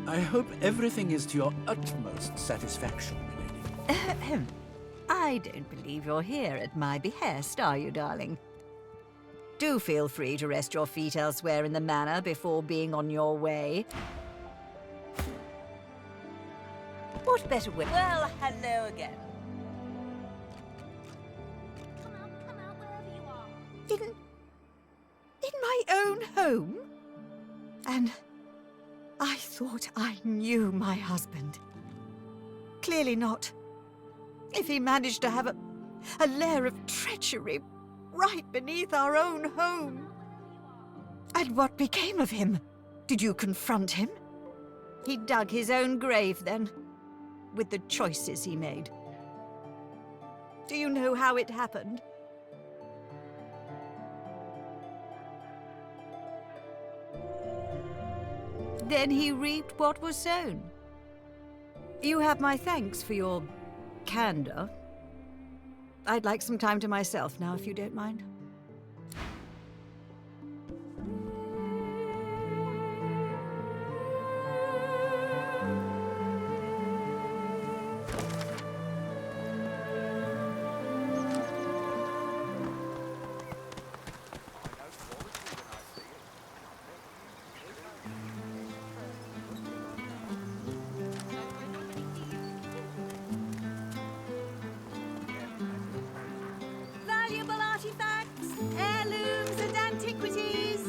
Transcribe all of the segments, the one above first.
I hope everything is to your utmost satisfaction, milady. I don't believe you're here at my behest, are you, darling? Do feel free to rest your feet elsewhere in the manor before being on your way. What better way? Well, hello again. Come out wherever you are. In my own home? And I thought I knew my husband. Clearly not. If he managed to have a lair of treachery right beneath our own home. And what became of him? Did you confront him? He dug his own grave then, with the choices he made. Do you know how it happened? Then he reaped what was sown. You have my thanks for your candor. I'd like some time to myself now, if you don't mind. Valuable artifacts, heirlooms and antiquities.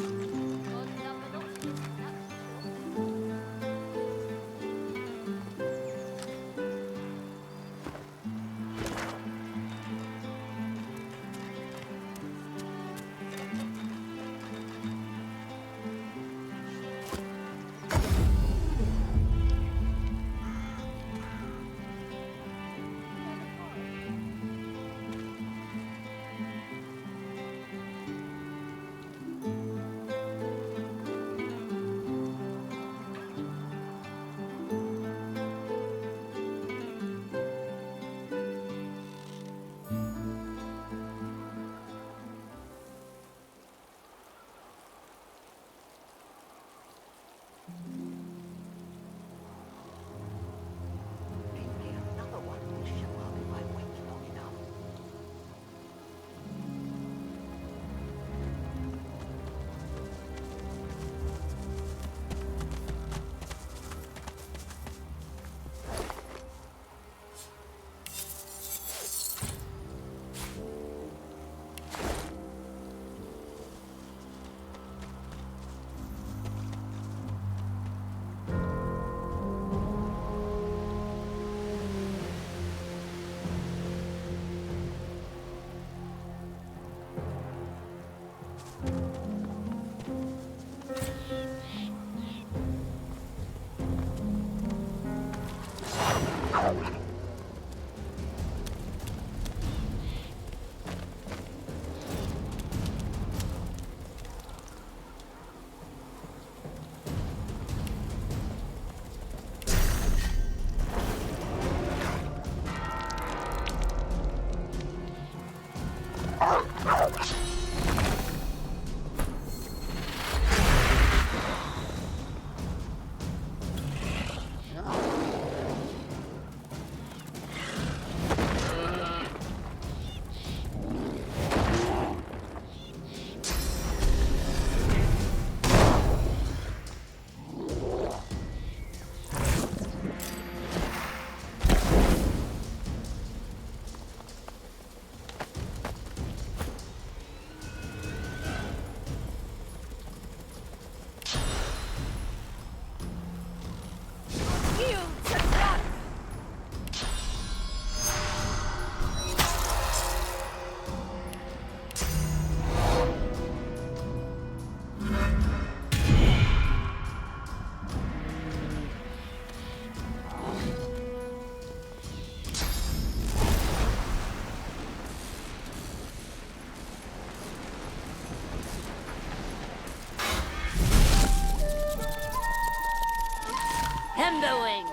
Hemboing!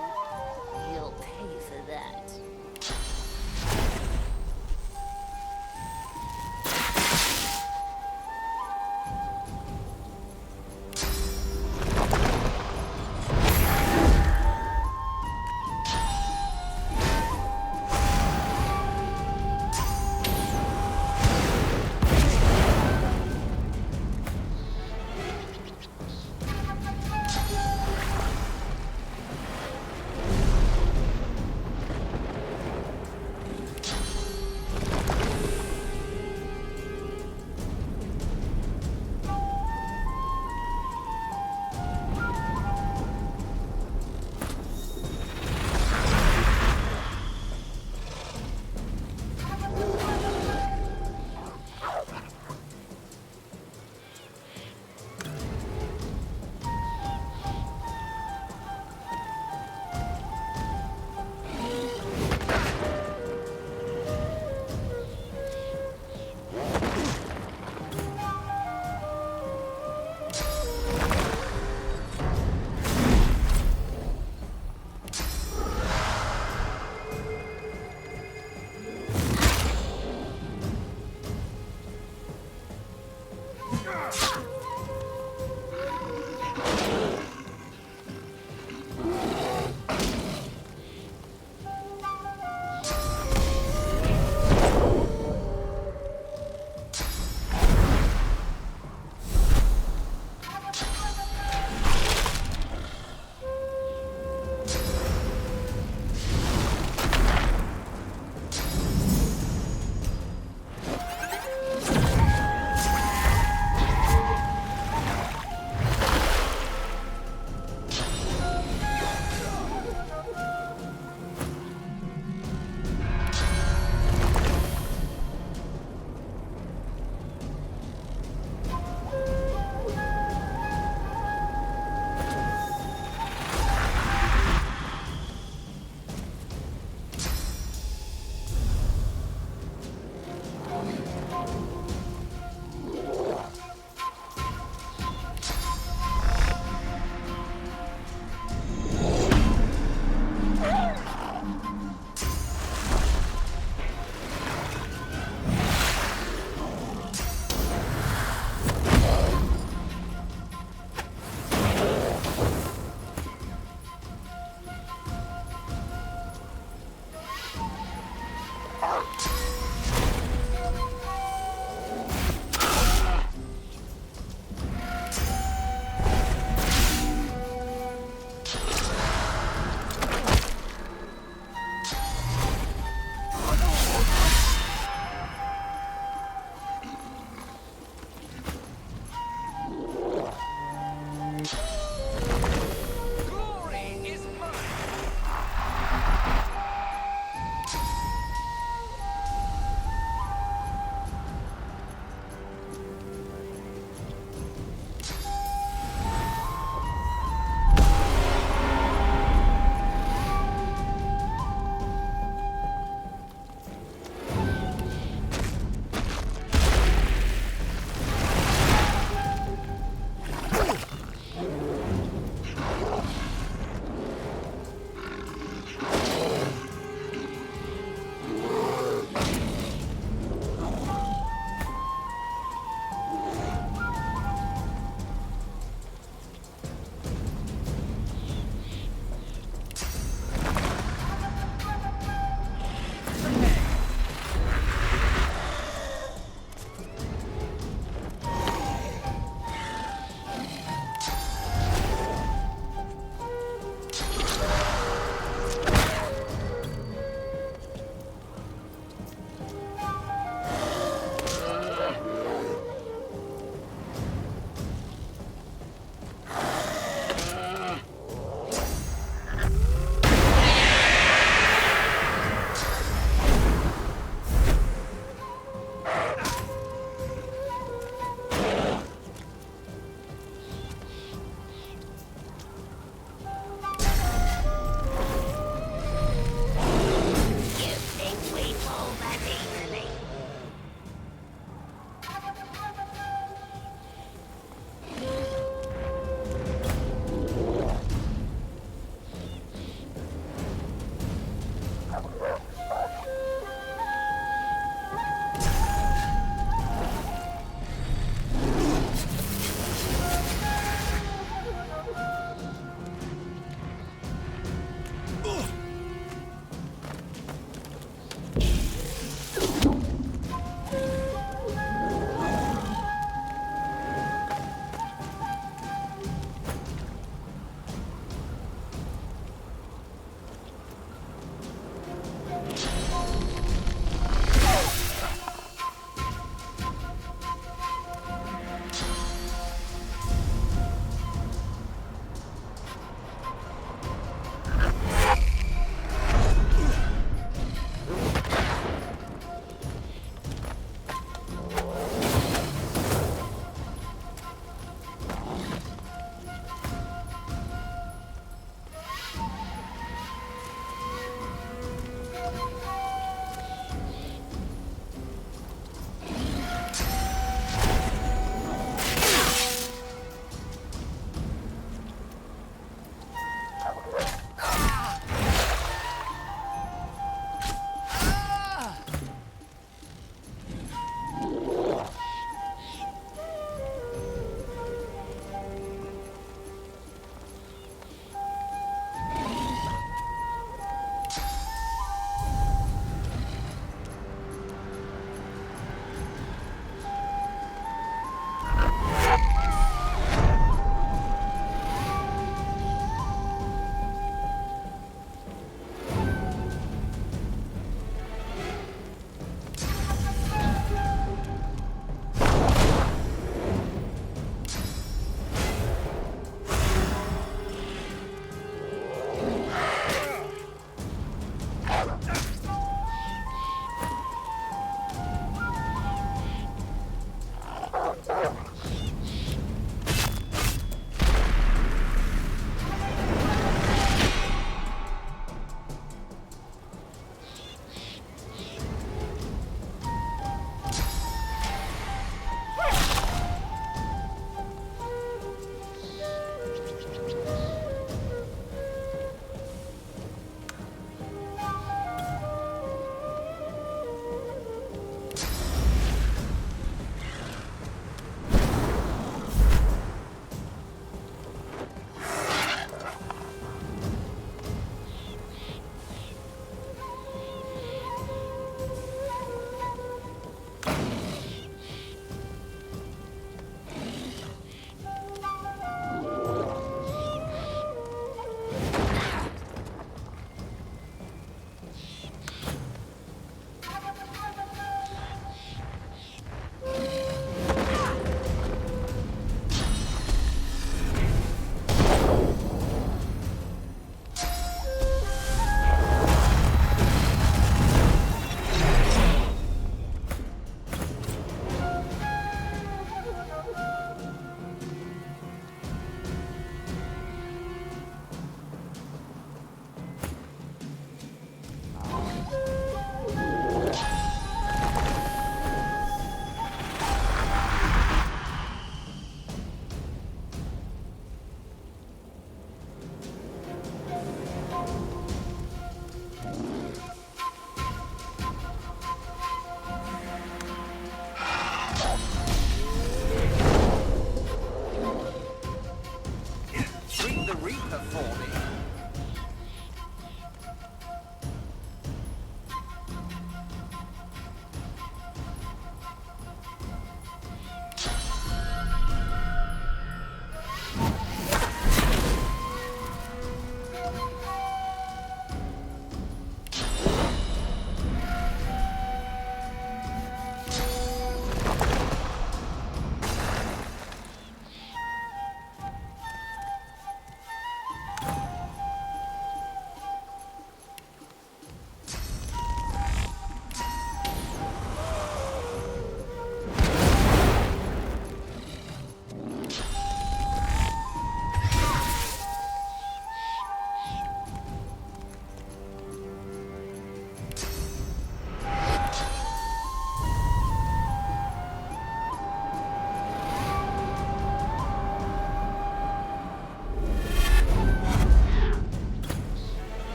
You'll pay for that.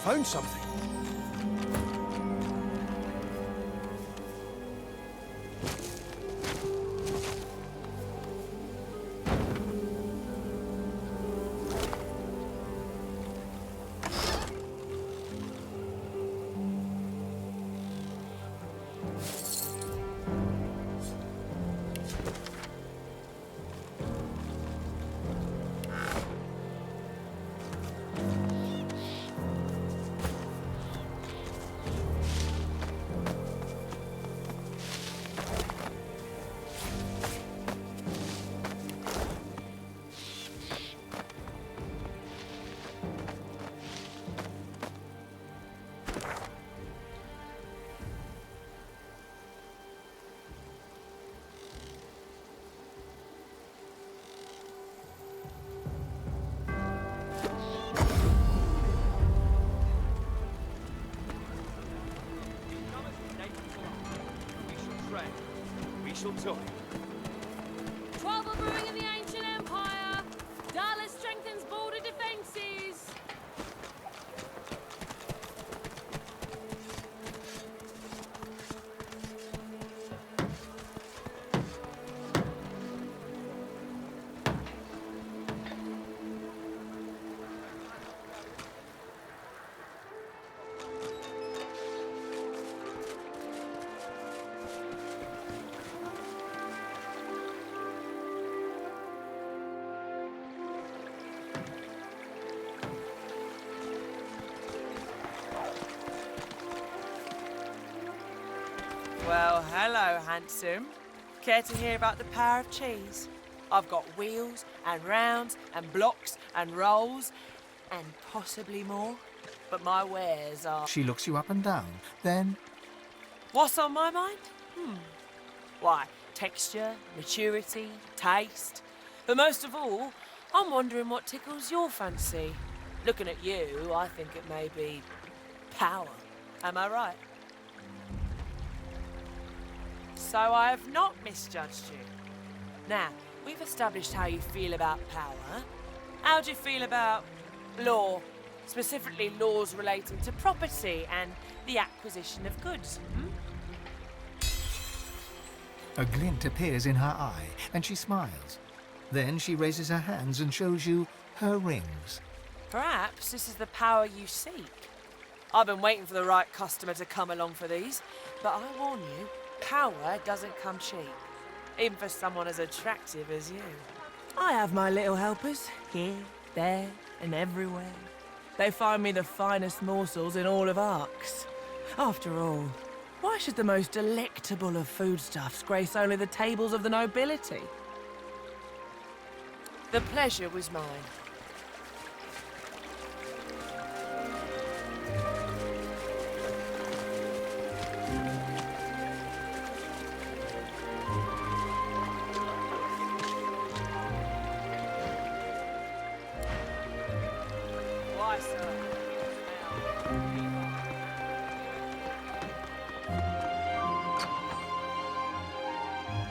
found something. Trouble brewing in the ancient empire. Dallas strengthens border defenses. Well, hello, handsome. Care to hear about the power of cheese? I've got wheels and rounds and blocks and rolls and possibly more, but my wares are... She looks you up and down, then... What's on my mind? Why, texture, maturity, taste. But most of all, I'm wondering what tickles your fancy. Looking at you, I think it may be power. Am I right? So I have not misjudged you. Now, we've established how you feel about power. How do you feel about law? Specifically laws relating to property and the acquisition of goods. A glint appears in her eye, and she smiles. Then she raises her hands and shows you her rings. Perhaps this is the power you seek. I've been waiting for the right customer to come along for these, but I warn you, power doesn't come cheap, even for someone as attractive as you. I have my little helpers, here, there, and everywhere. They find me the finest morsels in all of Arx. After all, why should the most delectable of foodstuffs grace only the tables of the nobility? The pleasure was mine. Why, sir?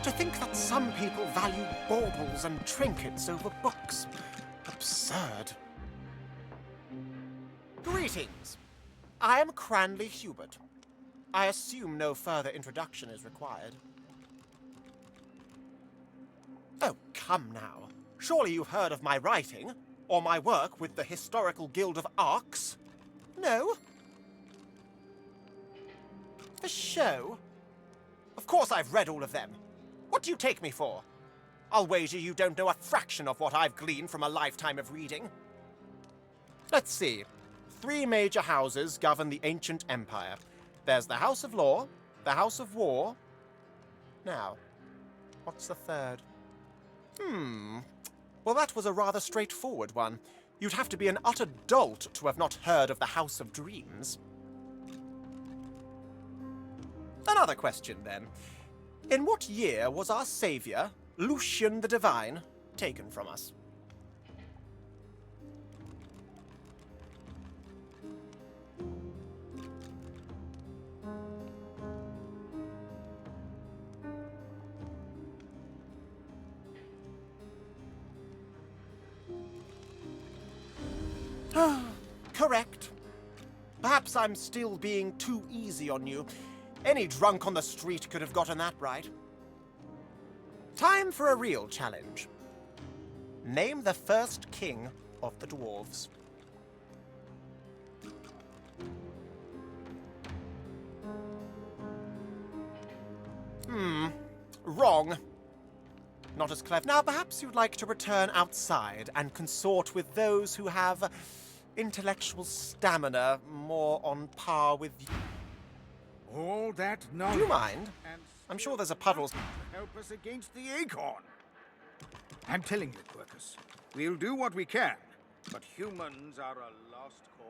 To think that some people value baubles and trinkets over books. Absurd. Greetings. I am Cranley Huwbert. I assume no further introduction is required. Oh, come now. Surely you've heard of my writing, or my work with the Historical Guild of Arx? No? For show? Of course I've read all of them. What do you take me for? I'll wager you don't know a fraction of what I've gleaned from a lifetime of reading. Let's see. 3 major houses govern the ancient empire. There's the House of Law, the House of War. Now, what's the third? Well, that was a rather straightforward one. You'd have to be an utter dolt to have not heard of the House of Dreams. Another question, then. In what year was our savior, Lucian the Divine, taken from us? Correct. Perhaps I'm still being too easy on you. Any drunk on the street could have gotten that right. Time for a real challenge. Name the first king of the dwarves. Wrong. Not as clever. Now, perhaps you'd like to return outside and consort with those who have intellectual stamina more on par with you. All that knowledge. Do you mind? I'm sure there's a puddle. To help us against the acorn. I'm telling you, Quercus, we'll do what we can, but humans are a lost cause.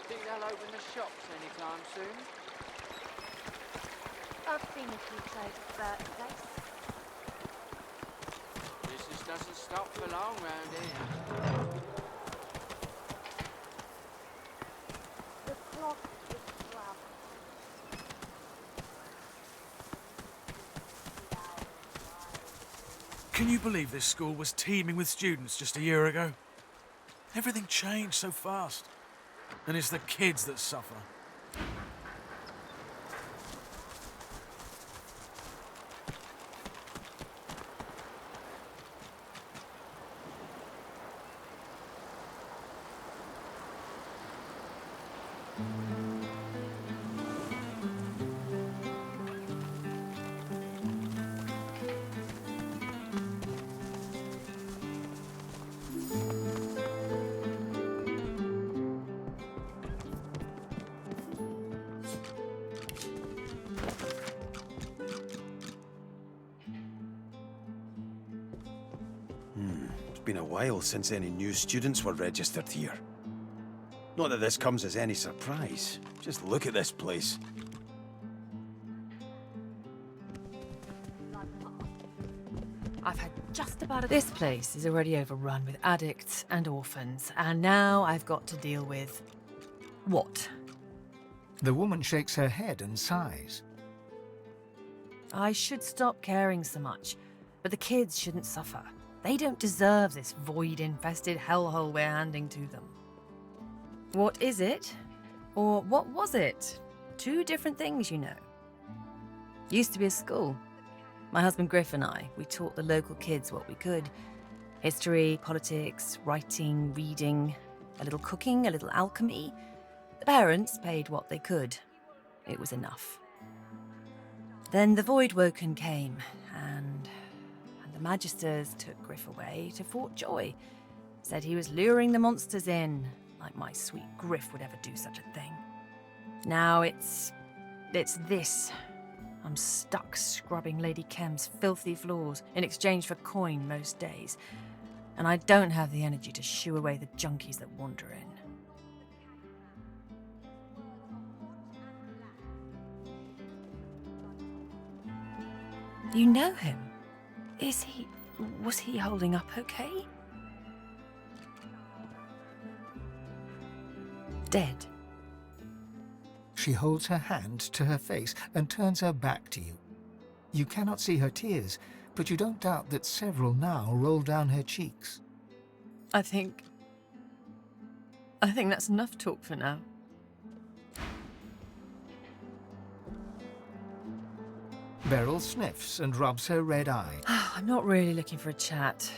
Think they'll open the shops anytime soon? I've seen a few trades at Burt's place. Business doesn't stop for long round here. The cloth is scrub. Can you believe this school was teeming with students just a year ago? Everything changed so fast. And it's the kids that suffer. It's been a while since any new students were registered here. Not that this comes as any surprise. Just look at this place. I've had just about this place is already overrun with addicts and orphans, and now I've got to deal with what? The woman shakes her head and sighs. I should stop caring so much, but the kids shouldn't suffer. They don't deserve this void-infested hellhole we're handing to them. What is it? Or what was it? Two different things, you know. Used to be a school. My husband Griff and I, we taught the local kids what we could. History, politics, writing, reading, a little cooking, a little alchemy. The parents paid what they could. It was enough. Then the Voidwoken came, and the Magisters took Griff away to Fort Joy. Said he was luring the monsters in, like my sweet Griff would ever do such a thing. Now it's this. I'm stuck scrubbing Lady Kemm's filthy floors in exchange for coin most days, and I don't have the energy to shoo away the junkies that wander in. You know him? Was he holding up okay? Dead. She holds her hand to her face and turns her back to you. You cannot see her tears, but you don't doubt that several now roll down her cheeks. I think that's enough talk for now. Beryl sniffs and rubs her red eye. I'm not really looking for a chat.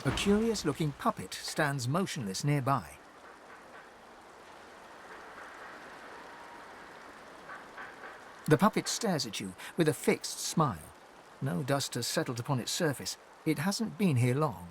A curious-looking puppet stands motionless nearby. The puppet stares at you with a fixed smile. No dust has settled upon its surface. It hasn't been here long.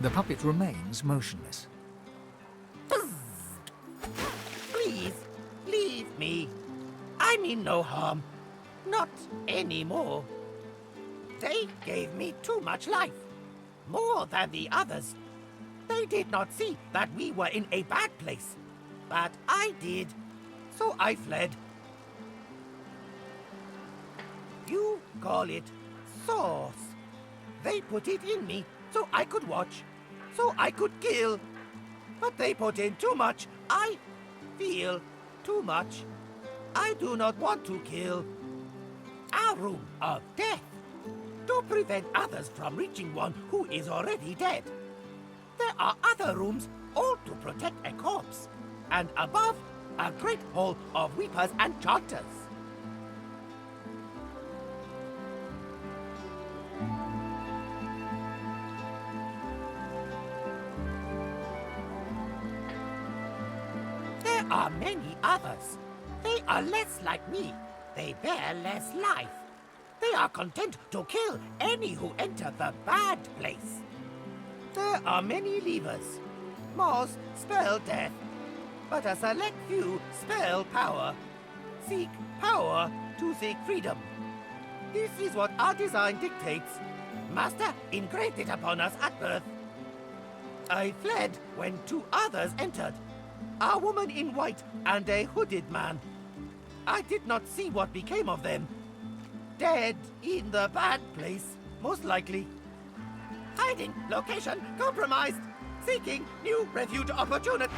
The puppet remains motionless. Please, leave me. I mean no harm. Not anymore. They gave me too much life. More than the others. They did not see that we were in a bad place. But I did. So I fled. You call it sauce. They put it in me so I could watch. So I could kill. But they put in too much. I feel too much. I do not want to kill. Our room of death. To prevent others from reaching one who is already dead. There are other rooms, all to protect a corpse. And above, a great hall of weepers and chanters. There are many others. They are less like me. They bear less life. They are content to kill any who enter the bad place. There are many levers. Most spell death, but a select few spell power. Seek power to seek freedom. This is what our design dictates. Master engraved it upon us at birth. I fled when two others entered. A woman in white and a hooded man. I did not see what became of them. Dead in the bad place, most likely. Hiding location compromised. Seeking new refuge opportunity.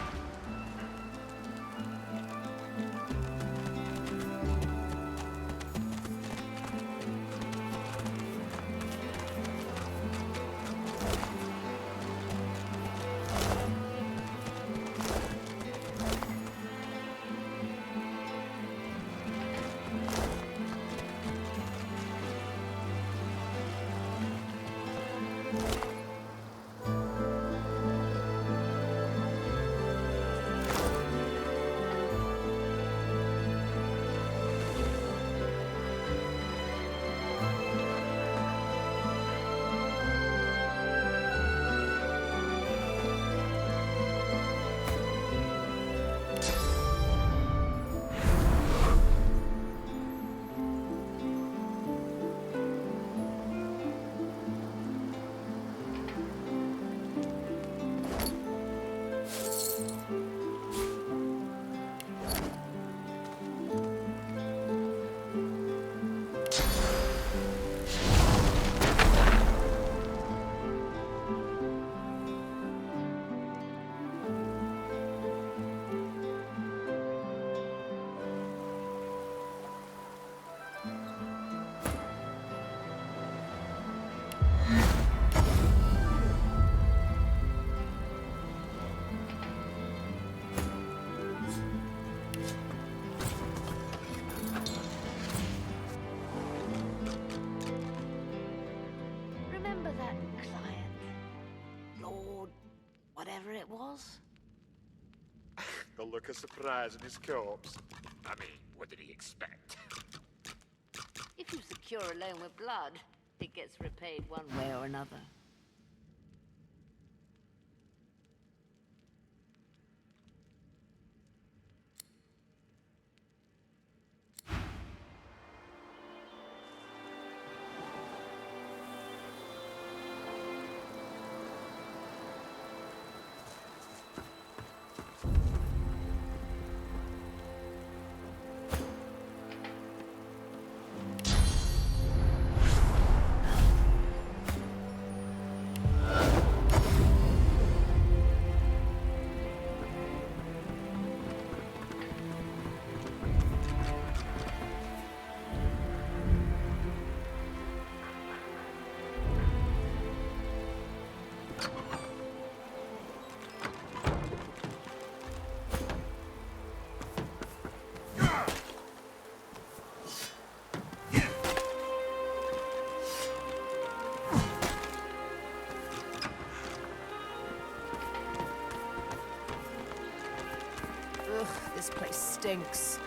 Remember that client? Lord, whatever it was? The look of surprise in his corpse. I mean, what did he expect? If you secure a loan with blood, it gets repaid one way or another. this place stinks.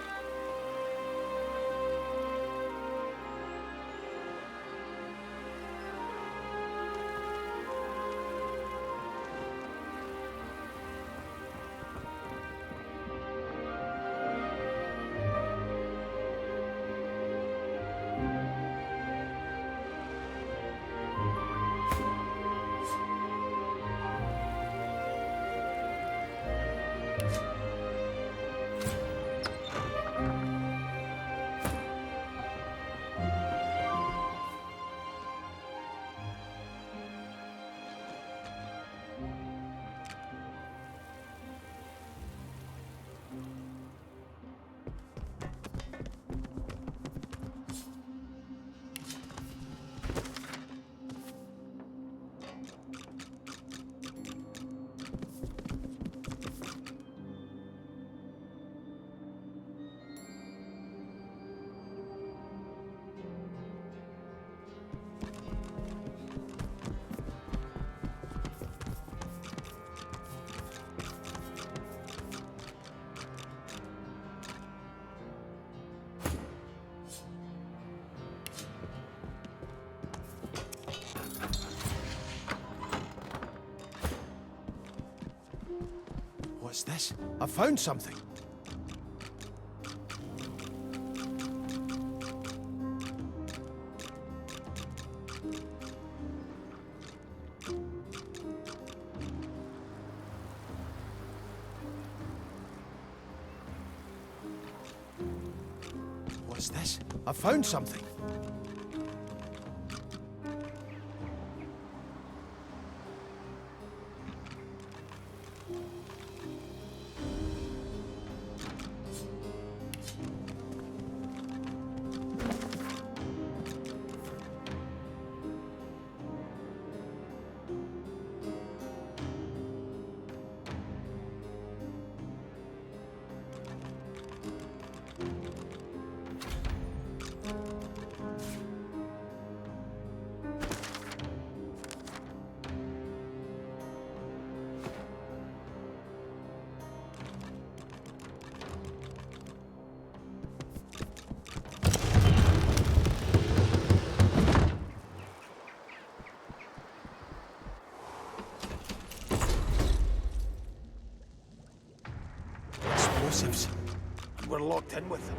What's this? I found something. What's this? I found something. Explosives. We're locked in with them.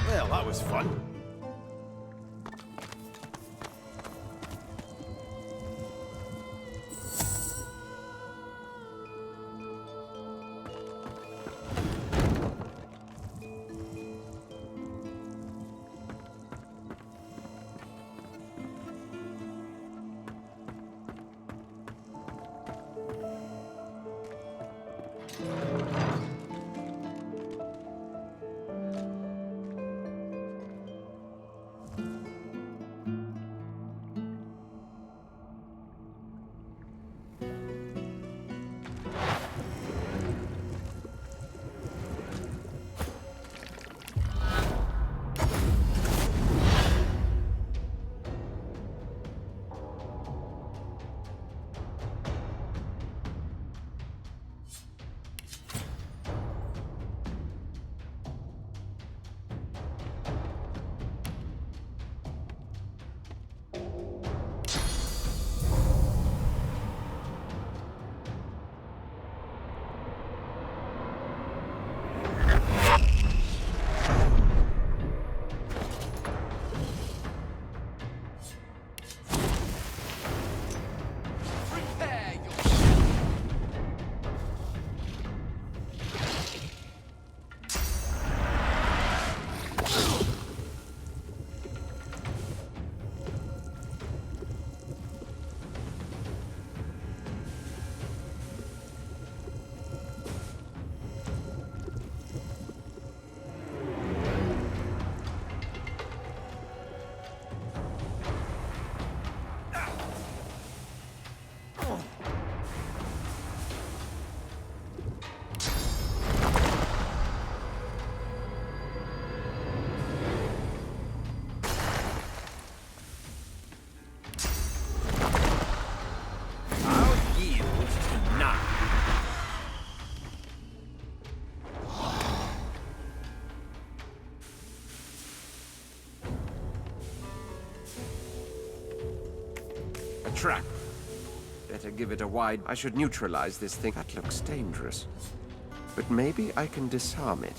Well, that was fun. trap. Better give it a wide... I should neutralize this thing. That looks dangerous. But maybe I can disarm it.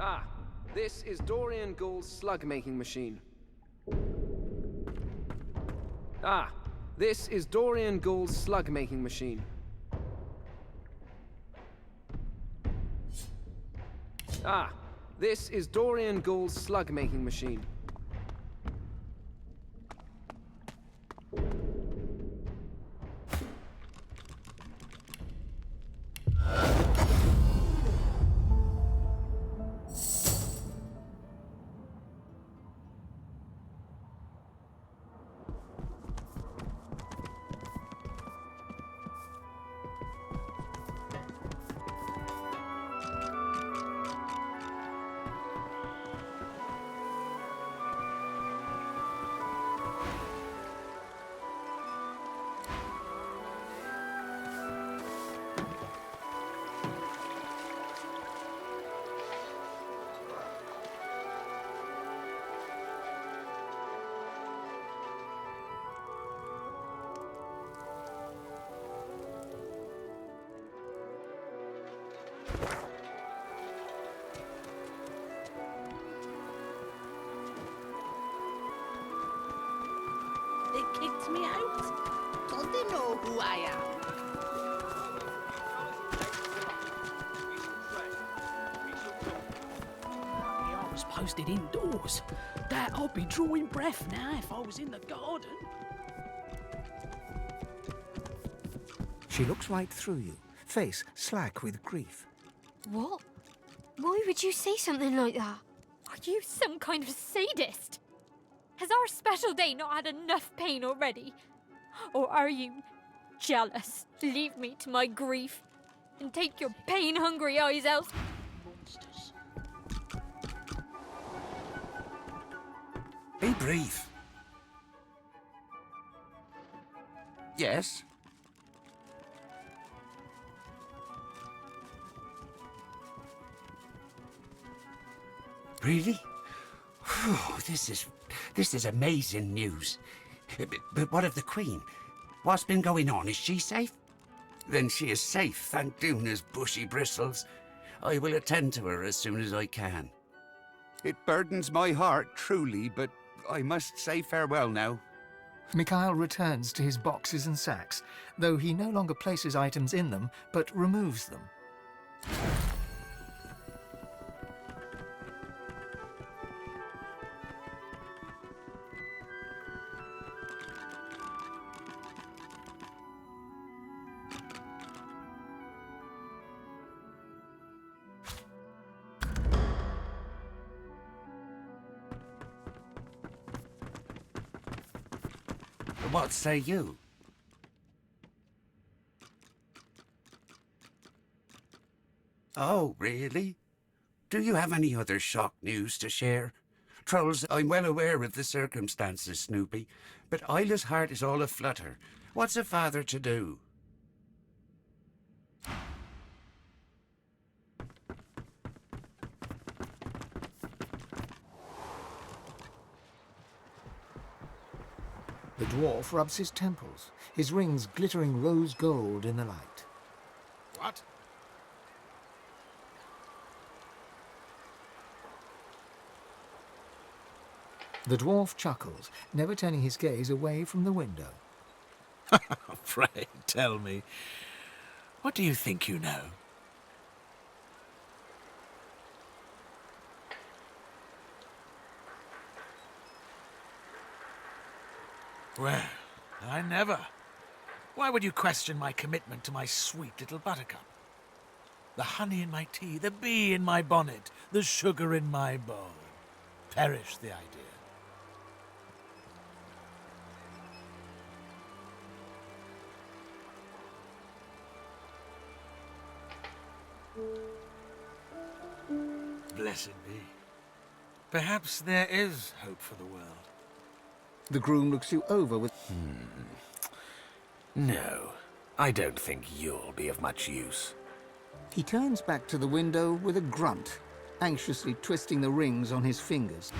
Ah, this is Dorian Gall's slug-making machine. Ah, this is Dorian Gall's slug-making machine. Ah, this is Dorian Gall's slug-making machine. They kicked me out. Don't they know who I am? I was posted indoors. That I'd be drawing breath now if I was in the garden. She looks right through you, face slack with grief. What? Why would you say something like that? Are you some kind of sadist? Has our special day not had enough pain already? Or are you jealous? Leave me to my grief and take your pain-hungry eyes out. Monsters. Be brief. Yes? Really? Whew, this is amazing news. But what of the Queen? What's been going on? Is she safe? Then she is safe, thank Duna's bushy bristles. I will attend to her as soon as I can. It burdens my heart, truly, but I must say farewell now. Mikhail returns to his boxes and sacks, though he no longer places items in them, but removes them. What say you? Oh, really? Do you have any other shock news to share? Trolls, I'm well aware of the circumstances, Snoopy, but Isla's heart is all aflutter. What's a father to do? The dwarf rubs his temples, his rings glittering rose gold in the light. What? The dwarf chuckles, never turning his gaze away from the window. Pray, tell me, what do you think you know? Well, I never. Why would you question my commitment to my sweet little buttercup? The honey in my tea, the bee in my bonnet, the sugar in my bowl. Perish the idea. Blessed be. Perhaps there is hope for the world. The groom looks you over with... No, I don't think you'll be of much use. He turns back to the window with a grunt, anxiously twisting the rings on his fingers.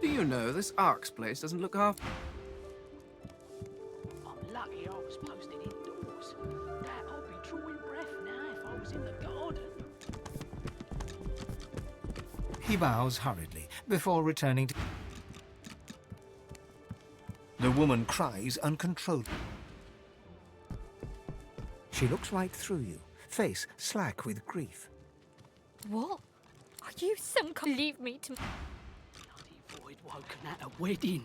Do you know, this Ark's place doesn't look half... I'm lucky I was posted indoors. That I'd be drawing breath now if I was in the garden. He bows hurriedly before returning to... The woman cries uncontrollably. She looks right through you, face slack with grief. What? Are you some kind? Leave me to... Void woken at a wedding.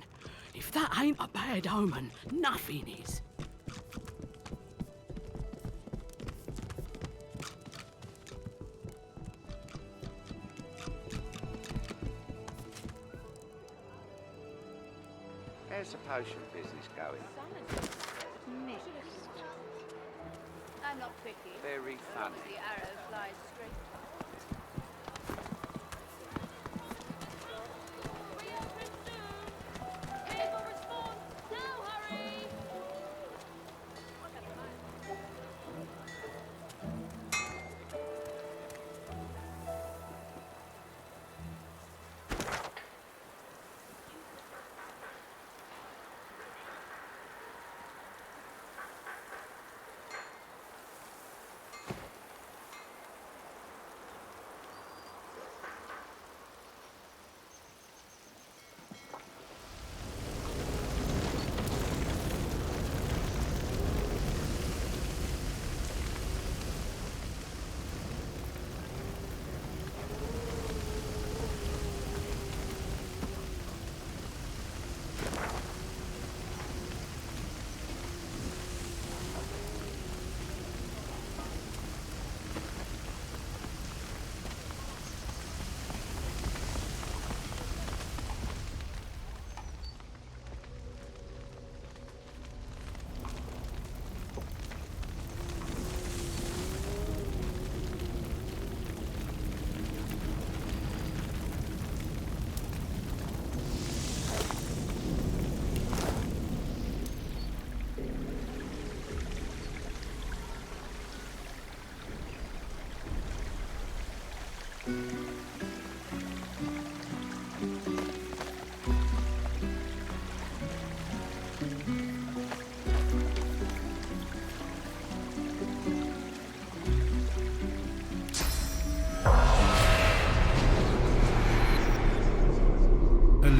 If that ain't a bad omen, nothing is. How's the potion business going? Mixed. I'm not picky. Very funny. The arrow flies straight.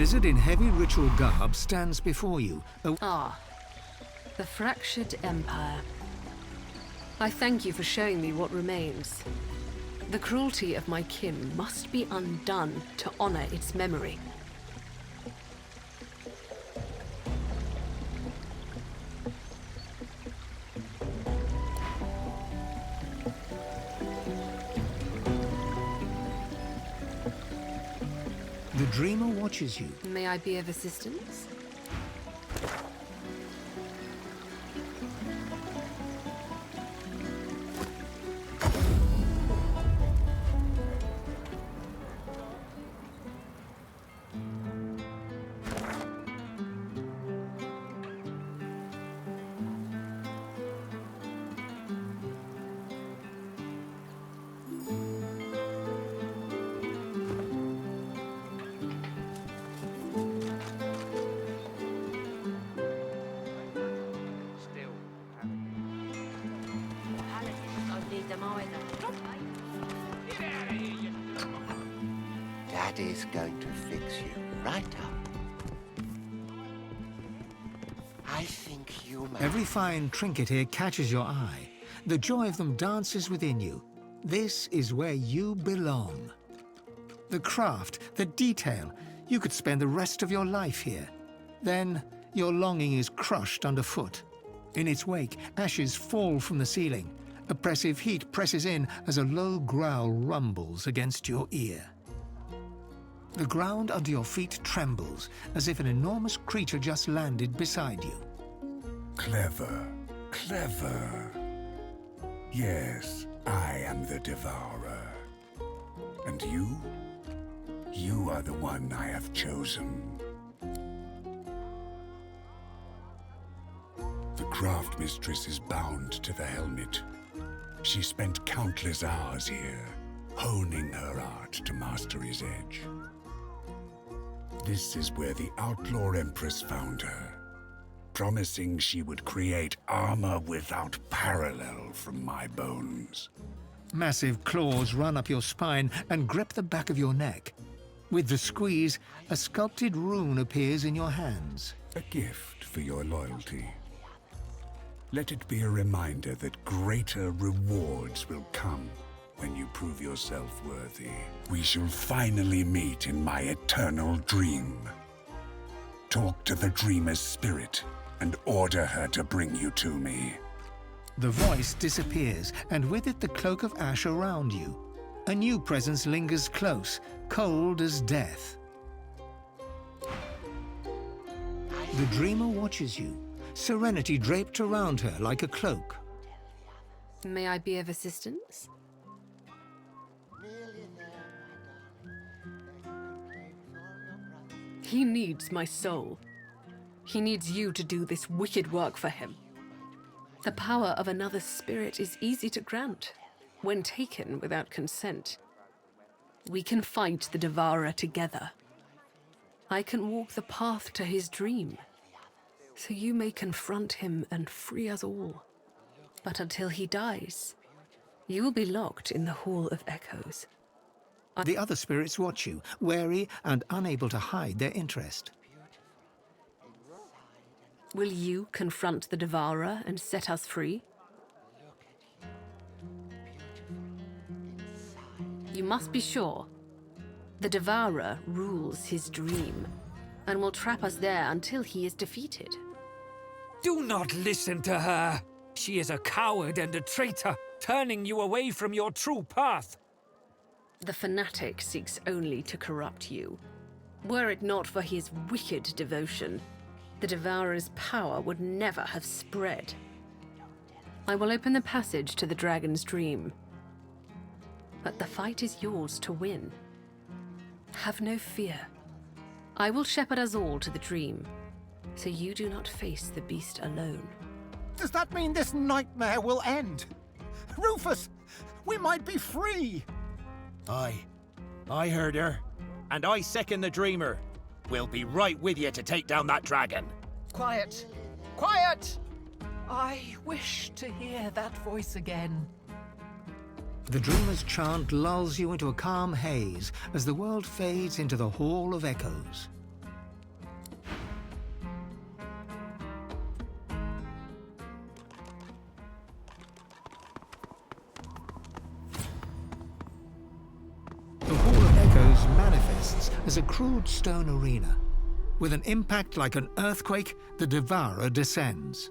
wizard in heavy ritual garb stands before you. The fractured empire. I thank you for showing me what remains. The cruelty of my kin must be undone to honor its memory. The dreamer watches you. May I be of assistance? Daddy's going to fix you right up. I think you might... Every fine trinket here catches your eye. The joy of them dances within you. This is where you belong. The craft, the detail. You could spend the rest of your life here. Then your longing is crushed underfoot. In its wake, ashes fall from the ceiling. Oppressive heat presses in as a low growl rumbles against your ear. The ground under your feet trembles, as if an enormous creature just landed beside you. Clever, clever. Yes, I am the Devourer. And you? You are the one I have chosen. The craft mistress is bound to the helmet. She spent countless hours here, honing her art to mastery's edge. This is where the outlaw empress found her, promising she would create armor without parallel from my bones. Massive claws run up your spine and grip the back of your neck. With the squeeze, a sculpted rune appears in your hands. A gift for your loyalty. Let it be a reminder that greater rewards will come when you prove yourself worthy. We shall finally meet in my eternal dream. Talk to the dreamer's spirit and order her to bring you to me. The voice disappears, and with it the cloak of ash around you. A new presence lingers close, cold as death. The dreamer watches you, serenity draped around her like a cloak. May I be of assistance? He needs my soul. He needs you to do this wicked work for him. The power of another spirit is easy to grant, when taken without consent. We can fight the Devourer together. I can walk the path to his dream, so you may confront him and free us all. But until he dies, you will be locked in the Hall of Echoes. The other spirits watch you, wary and unable to hide their interest. Will you confront the Devourer and set us free? You must be sure. The Devourer rules his dream, and will trap us there until he is defeated. Do not listen to her. She is a coward and a traitor, turning you away from your true path. The fanatic seeks only to corrupt you. Were it not for his wicked devotion, the Devourer's power would never have spread. I will open the passage to the dragon's dream. But the fight is yours to win. Have no fear. I will shepherd us all to the dream, so you do not face the beast alone. Does that mean this nightmare will end? Rufus, we might be free! Aye, I heard her, and I second the dreamer. We'll be right with you to take down that dragon. Quiet! Quiet! I wish to hear that voice again. The dreamer's chant lulls you into a calm haze as the world fades into the Hall of Echoes. manifests as a crude stone arena. With an impact like an earthquake, the Devourer descends.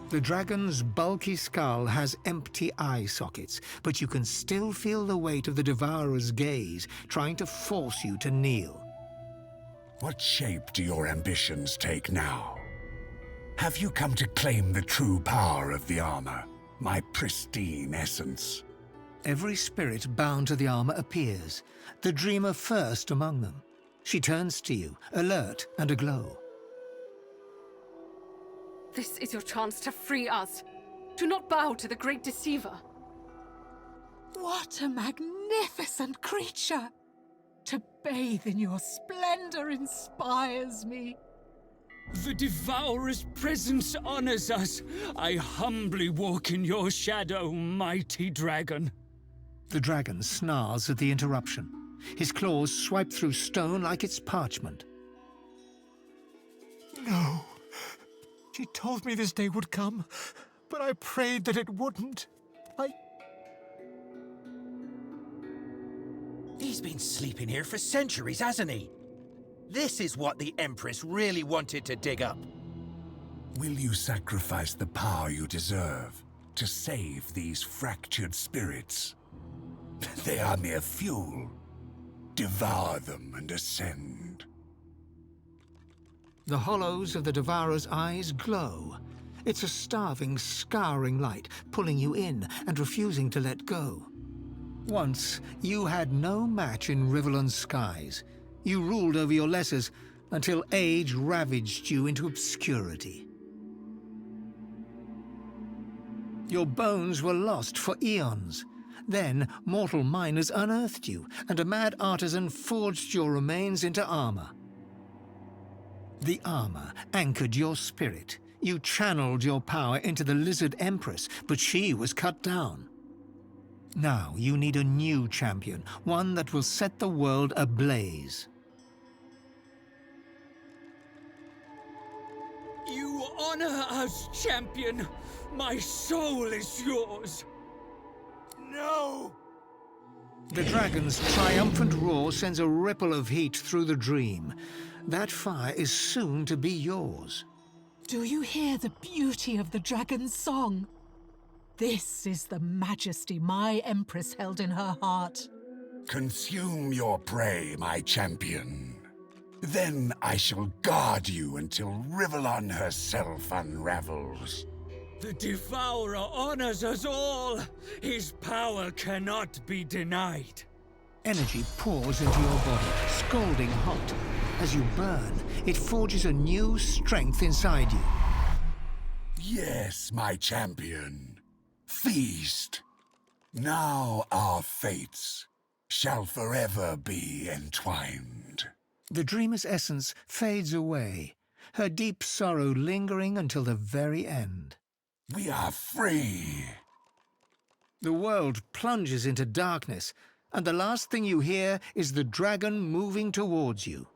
The dragon's bulky skull has empty eye sockets, but you can still feel the weight of the Devourer's gaze, trying to force you to kneel. What shape do your ambitions take now? Have you come to claim the true power of the armor, my pristine essence? Every spirit bound to the armor appears, the dreamer first among them. She turns to you, alert and aglow. This is your chance to free us. Do not bow to the great deceiver. What a magnificent creature! To bathe in your splendor inspires me. The Devourer's presence honors us. I humbly walk in your shadow, mighty dragon. The dragon snarls at the interruption. His claws swipe through stone like it's parchment. No. She told me this day would come, but I prayed that it wouldn't. He's been sleeping here for centuries, hasn't he? This is what the Empress really wanted to dig up. Will you sacrifice the power you deserve to save these fractured spirits? They are mere fuel. Devour them and ascend. The hollows of the Devourer's eyes glow. It's a starving, scouring light, pulling you in and refusing to let go. Once, you had no match in Riverland's skies. You ruled over your lessers until age ravaged you into obscurity. Your bones were lost for eons. Then, mortal miners unearthed you, and a mad artisan forged your remains into armor. The armor anchored your spirit. You channeled your power into the Lizard Empress, but she was cut down. Now you need a new champion, one that will set the world ablaze. You honor us, champion. My soul is yours. No! The dragon's triumphant roar sends a ripple of heat through the dream. That fire is soon to be yours. Do you hear the beauty of the dragon's song? This is the majesty my Empress held in her heart. Consume your prey, my champion. Then I shall guard you until Rivellon herself unravels. The Devourer honors us all. His power cannot be denied. Energy pours into your body, scalding hot. As you burn, it forges a new strength inside you. Yes, my champion. Feast. Now our fates shall forever be entwined. The dreamer's essence fades away, her deep sorrow lingering until the very end. We are free. The world plunges into darkness, and the last thing you hear is the dragon moving towards you.